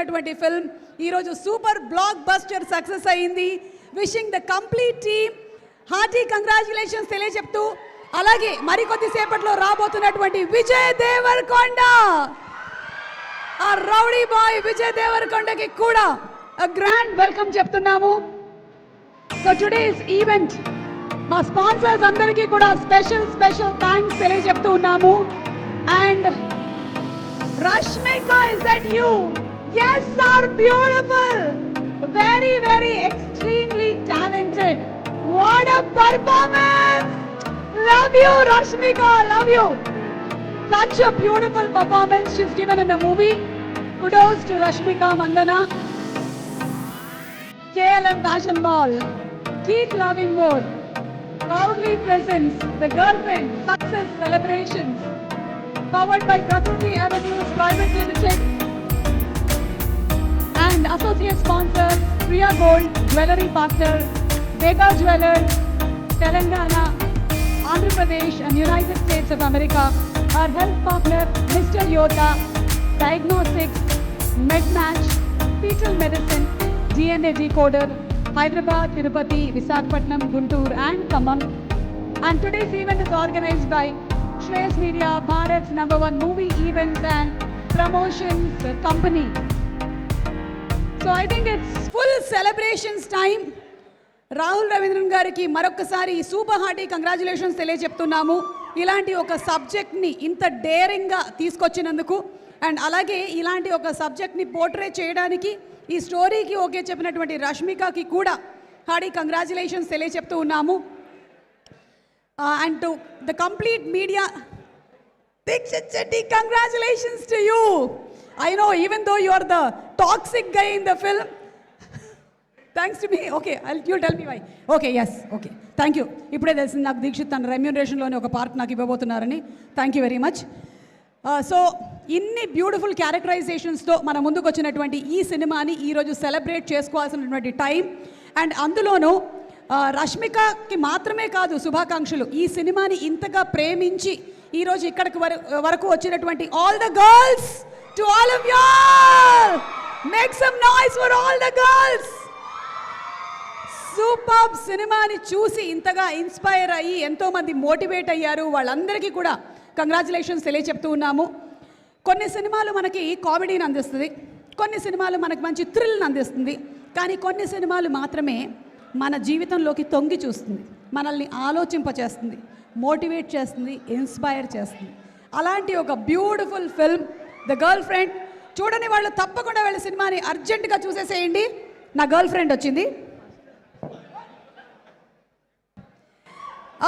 చేస్తున్నటువంటి ఫిల్మ్ ఈరోజు సూపర్ బ్లాక్ బస్టర్ సక్సెస్ అయింది. Wishing the complete team hearty congratulations తెలియజెప్తూ, అలాగే మరికొద్ది సేపట్లో రాబోతున్నటువంటి విజయ్ దేవరకొండ, ఆ రౌడీ బాయ్ విజయ్ దేవరకొండకి కూడా గ్రాండ్ వెల్కమ్ చెప్తున్నాము. సో టుడేస్ ఈవెంట్ మా స్పాన్సర్స్ అందరికీ కూడా స్పెషల్ థ్యాంక్స్ తెలియజెప్తూ ఉన్నాము. And Rashmika, is that you? Yes, sir, beautiful. Very extremely talented. What a performance. Love you, Rashmika, love you. Such a beautiful performance she's given in the movie. Kudos to Rashmika Mandana. KLM Fashion Mall, keep loving more. Proudly presents the Girlfriend Success Celebrations, powered by Prakriti Avenues Private Limited and associate sponsor Priya Gold, Jewellery Partner, Vega Jewelers, Telangana, Andhra Pradesh and United States of America. Our health partner Mr. Yota, Diagnostics, MedMatch, Fetal Medicine, DNA Decoder, Hyderabad, Tirupati, Visakhapatnam, Guntur and Khammam. And today's event is organized by Shreyas Media, Bharat's #1 movie events and promotions company. So I think it's full celebrations time. Rahul Ravindran గారికి మరొకసారి super hearty congratulations తెలియజెప్తున్నాము. ఇలాంటి ఒక సబ్జెక్ట్ని ఇంత డేరింగ్గా తీసుకొచ్చినందుకు, and అలాగే ఇలాంటి ఒక సబ్జెక్ట్ని పోర్ట్రే చేయడానికి ఈ స్టోరీకి ఓకే చెప్పినటువంటి రష్మికకి కూడా హార్టీ కంగ్రాచులేషన్స్ తెలియజెప్తూ ఉన్నాము. And to the complete media, Dikshit Shetty, congratulations to you. I know, even though you are the toxic guy in the film, thanks to me. Okay, you'll tell me why. Okay, yes, okay. Thank you. ఇప్పుడే తెలిసింది నాకు దీక్షిత్ తన రెమ్యూనరేషన్లోనే ఒక part నాకు ఇవ్వబోతున్నారని. Thank you very much. So ఇన్ని beautiful క్యారెక్టరైజేషన్స్తో మన ముందుకు వచ్చినటువంటి ఈ సినిమాని ఈరోజు సెలబ్రేట్ చేసుకోవాల్సినటువంటి టైం. అండ్ అందులోనూ రష్మికకి మాత్రమే కాదు శుభాకాంక్షలు, ఈ సినిమాని ఇంతగా ప్రేమించి ఈరోజు ఇక్కడికి వరకు వచ్చినటువంటి all the girls, to all of you, make some noise for all the girls. Super సినిమాని చూసి ఇంతగా ఇన్స్పైర్ అయ్యి ఎంతోమంది మోటివేట్ అయ్యారు. వాళ్ళందరికీ కూడా కంగ్రాచులేషన్స్ తెలియచెప్తూ ఉన్నాము. కొన్ని సినిమాలు మనకి కామెడీని అందిస్తుంది, కొన్ని సినిమాలు మనకి మంచి థ్రిల్ని అందిస్తుంది, కానీ కొన్ని సినిమాలు మాత్రమే మన జీవితంలోకి తొంగి చూస్తుంది, మనల్ని ఆలోచింపచేస్తుంది, మోటివేట్ చేస్తుంది, ఇన్స్పైర్ చేస్తుంది. అలాంటి ఒక beautiful film the girl friend. చూడని వాళ్ళు తప్పకుండా వెళ్ళి సినిమాని అర్జెంటుగా చూసేసేయండి. నా గర్ల్ ఫ్రెండ్ వచ్చింది.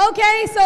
Okay, so